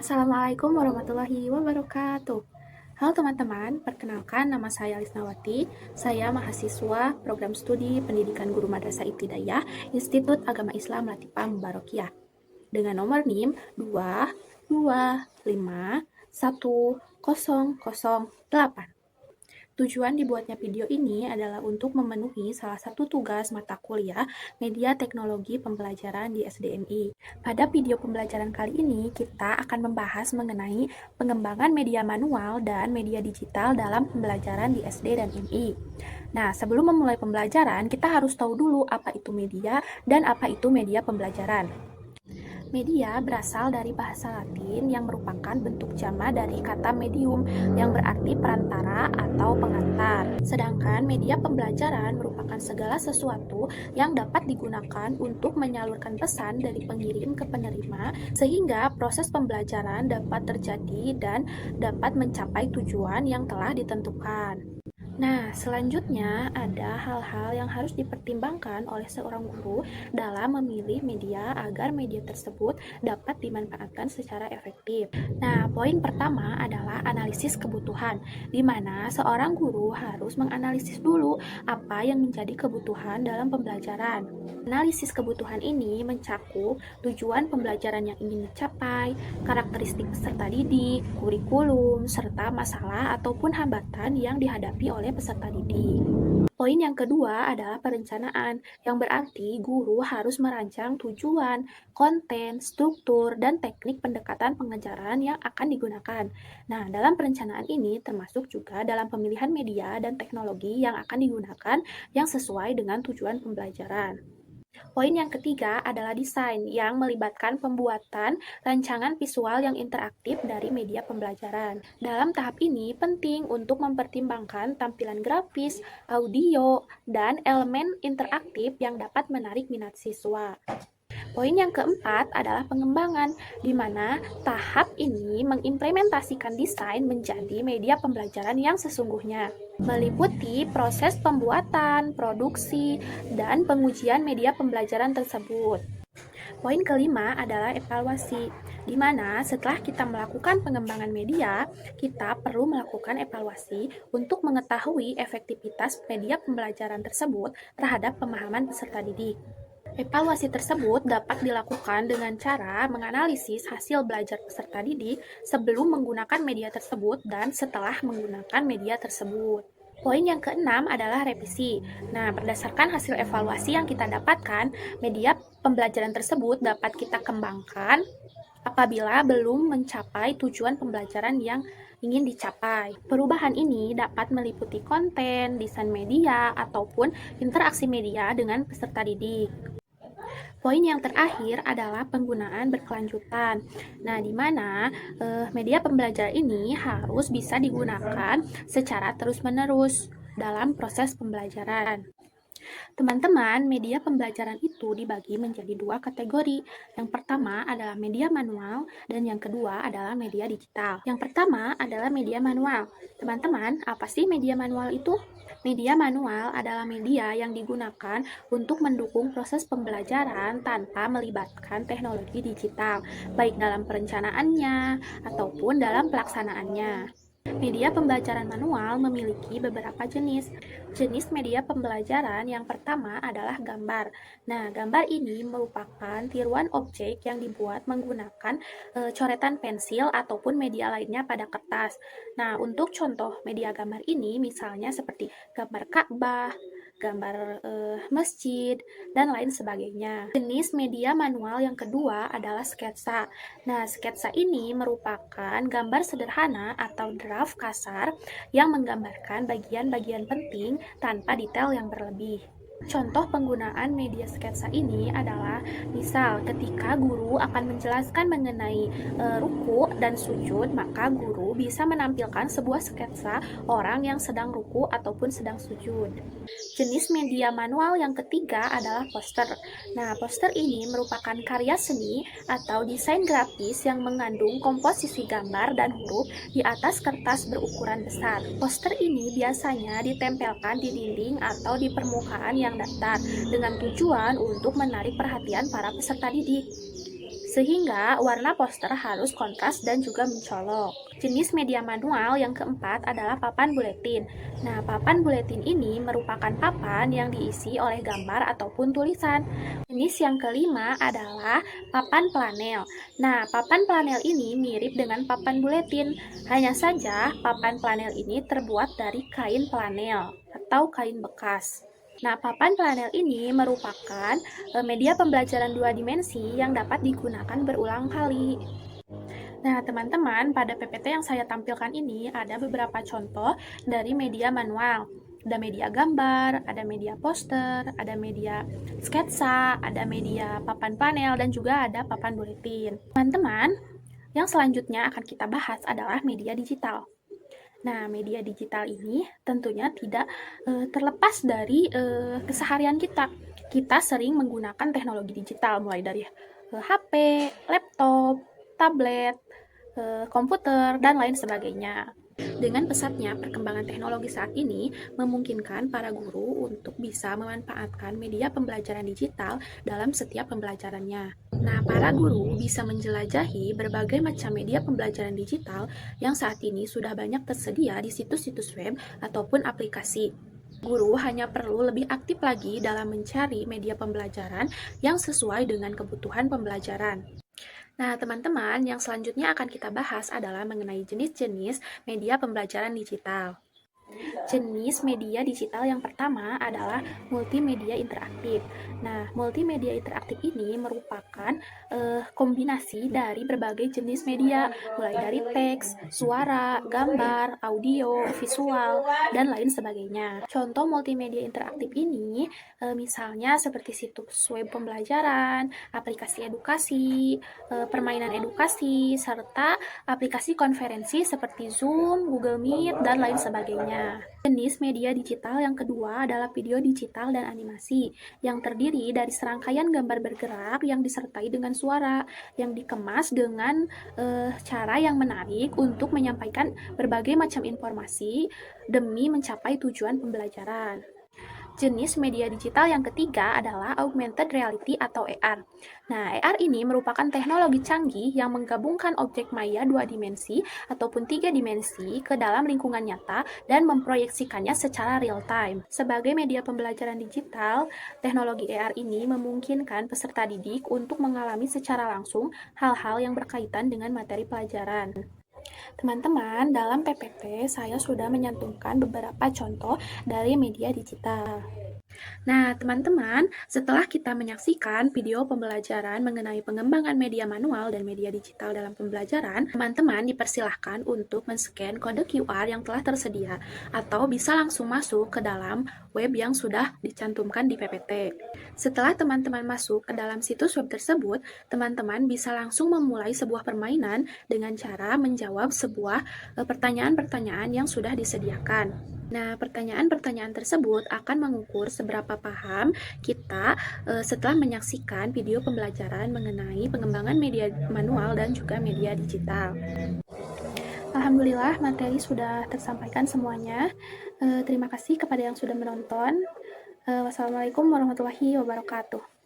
Assalamualaikum warahmatullahi wabarakatuh. Halo teman-teman, perkenalkan nama saya Lisnawati. Saya mahasiswa program studi Pendidikan Guru Madrasah Ibtidaiyah Institut Agama Islam Latifah Mubarakiyah dengan nomor NIM 2251008. Tujuan dibuatnya video ini adalah untuk memenuhi salah satu tugas mata kuliah Media Teknologi Pembelajaran di SDMI. Pada video pembelajaran kali ini, kita akan membahas mengenai pengembangan media manual dan media digital dalam pembelajaran di SD dan MI. Nah, sebelum memulai pembelajaran, kita harus tahu dulu apa itu media dan apa itu media pembelajaran. Media berasal dari bahasa Latin yang merupakan bentuk jama dari kata medium yang berarti perantara atau pengantar. Sedangkan media pembelajaran merupakan segala sesuatu yang dapat digunakan untuk menyalurkan pesan dari pengirim ke penerima sehingga proses pembelajaran dapat terjadi dan dapat mencapai tujuan yang telah ditentukan. Nah, selanjutnya ada hal-hal yang harus dipertimbangkan oleh seorang guru dalam memilih media agar media tersebut dapat dimanfaatkan secara efektif. Nah, poin pertama adalah analisis kebutuhan, di mana seorang guru harus menganalisis dulu apa yang menjadi kebutuhan dalam pembelajaran. Analisis kebutuhan ini mencakup tujuan pembelajaran yang ingin dicapai, karakteristik peserta didik, kurikulum, serta masalah ataupun hambatan yang dihadapi oleh peserta didik. Poin yang kedua adalah perencanaan, yang berarti guru harus merancang tujuan, konten, struktur, dan teknik pendekatan pengajaran yang akan digunakan. Nah, dalam perencanaan ini termasuk juga dalam pemilihan media dan teknologi yang akan digunakan yang sesuai dengan tujuan pembelajaran. Poin yang ketiga adalah desain yang melibatkan pembuatan rancangan visual yang interaktif dari media pembelajaran. Dalam tahap ini penting untuk mempertimbangkan tampilan grafis, audio, dan elemen interaktif yang dapat menarik minat siswa. Poin yang keempat adalah pengembangan, di mana tahap ini mengimplementasikan desain menjadi media pembelajaran yang sesungguhnya, meliputi proses pembuatan, produksi, dan pengujian media pembelajaran tersebut. Poin kelima adalah evaluasi, di mana setelah kita melakukan pengembangan media, kita perlu melakukan evaluasi untuk mengetahui efektivitas media pembelajaran tersebut terhadap pemahaman peserta didik. Evaluasi tersebut dapat dilakukan dengan cara menganalisis hasil belajar peserta didik sebelum menggunakan media tersebut dan setelah menggunakan media tersebut. Poin yang keenam adalah revisi. Nah, berdasarkan hasil evaluasi yang kita dapatkan, media pembelajaran tersebut dapat kita kembangkan apabila belum mencapai tujuan pembelajaran yang ingin dicapai. Perubahan ini dapat meliputi konten, desain media, ataupun interaksi media dengan peserta didik. Poin yang terakhir adalah penggunaan berkelanjutan. Nah, di mana media pembelajaran ini harus bisa digunakan secara terus-menerus dalam proses pembelajaran. Teman-teman, media pembelajaran itu dibagi menjadi dua kategori. Yang pertama adalah media manual dan yang kedua adalah media digital. Yang pertama adalah media manual. Teman-teman, apa sih media manual itu? Media manual adalah media yang digunakan untuk mendukung proses pembelajaran tanpa melibatkan teknologi digital, baik dalam perencanaannya ataupun dalam pelaksanaannya. Media pembelajaran manual memiliki beberapa jenis. Jenis media pembelajaran yang pertama adalah gambar. Nah, gambar ini merupakan tiruan objek yang dibuat menggunakan coretan pensil ataupun media lainnya pada kertas. Nah, untuk contoh media gambar ini misalnya seperti gambar Ka'bah, gambar masjid, dan lain sebagainya. Jenis media manual yang kedua adalah sketsa. Nah, sketsa ini merupakan gambar sederhana atau draft kasar yang menggambarkan bagian-bagian penting tanpa detail yang berlebih. Contoh penggunaan media sketsa ini adalah misal ketika guru akan menjelaskan mengenai ruku dan sujud, maka guru bisa menampilkan sebuah sketsa orang yang sedang ruku ataupun sedang sujud. Jenis media manual yang ketiga adalah poster. Nah, poster ini merupakan karya seni atau desain grafis yang mengandung komposisi gambar dan huruf di atas kertas berukuran besar. Poster ini biasanya ditempelkan di dinding atau di permukaan yang datar dengan tujuan untuk menarik perhatian para peserta didik. sehingga warna poster harus kontras dan juga mencolok. Jenis media manual yang keempat adalah papan buletin. Nah, papan buletin ini merupakan papan yang diisi oleh gambar ataupun tulisan. Jenis yang kelima adalah papan planel. Nah, papan planel ini mirip dengan papan buletin. Hanya saja, papan planel ini terbuat dari kain planel atau kain bekas. Nah, papan planel ini merupakan media pembelajaran dua dimensi yang dapat digunakan berulang kali. Nah, teman-teman, pada PPT yang saya tampilkan ini ada beberapa contoh dari media manual. Ada media gambar, ada media poster, ada media sketsa, ada media papan panel, dan juga ada papan buletin. Teman-teman, yang selanjutnya akan kita bahas adalah media digital. Nah, media digital ini tentunya tidak terlepas dari keseharian kita. Kita sering menggunakan teknologi digital, mulai dari HP, laptop, tablet, komputer, dan lain sebagainya. Dengan pesatnya perkembangan teknologi saat ini memungkinkan para guru untuk bisa memanfaatkan media pembelajaran digital dalam setiap pembelajarannya. Nah, para guru bisa menjelajahi berbagai macam media pembelajaran digital yang saat ini sudah banyak tersedia di situs-situs web ataupun aplikasi. Guru hanya perlu lebih aktif lagi dalam mencari media pembelajaran yang sesuai dengan kebutuhan pembelajaran. Nah, teman-teman, yang selanjutnya akan kita bahas adalah mengenai jenis-jenis media pembelajaran digital. Jenis media digital yang pertama adalah multimedia interaktif. Nah, multimedia interaktif ini merupakan kombinasi dari berbagai jenis media, mulai dari teks, suara, gambar, audio, visual, dan lain sebagainya. Contoh multimedia interaktif ini misalnya seperti situs web pembelajaran, aplikasi edukasi, permainan edukasi, serta aplikasi konferensi seperti Zoom, Google Meet, dan lain sebagainya. Jenis media digital yang kedua adalah video digital dan animasi, yang terdiri dari serangkaian gambar bergerak yang disertai dengan suara, yang dikemas dengan cara yang menarik untuk menyampaikan berbagai macam informasi demi mencapai tujuan pembelajaran. Jenis media digital yang ketiga adalah augmented reality atau AR. Nah, AR ini merupakan teknologi canggih yang menggabungkan objek maya dua dimensi ataupun tiga dimensi ke dalam lingkungan nyata dan memproyeksikannya secara real time. Sebagai media pembelajaran digital, teknologi AR ini memungkinkan peserta didik untuk mengalami secara langsung hal-hal yang berkaitan dengan materi pelajaran. Teman-teman, dalam PPT saya sudah menyantumkan beberapa contoh dari media digital. Nah, teman-teman, setelah kita menyaksikan video pembelajaran mengenai pengembangan media manual dan media digital dalam pembelajaran, teman-teman dipersilahkan untuk men-scan kode QR yang telah tersedia, atau bisa langsung masuk ke dalam web yang sudah dicantumkan di PPT. Setelah teman-teman masuk ke dalam situs web tersebut, teman-teman bisa langsung memulai sebuah permainan dengan cara menjawab sebuah pertanyaan-pertanyaan yang sudah disediakan. Nah, pertanyaan-pertanyaan tersebut akan mengukur seberapa paham kita setelah menyaksikan video pembelajaran mengenai pengembangan media manual dan juga media digital. Alhamdulillah, materi sudah tersampaikan semuanya. Terima kasih kepada yang sudah menonton. Wassalamualaikum warahmatullahi wabarakatuh.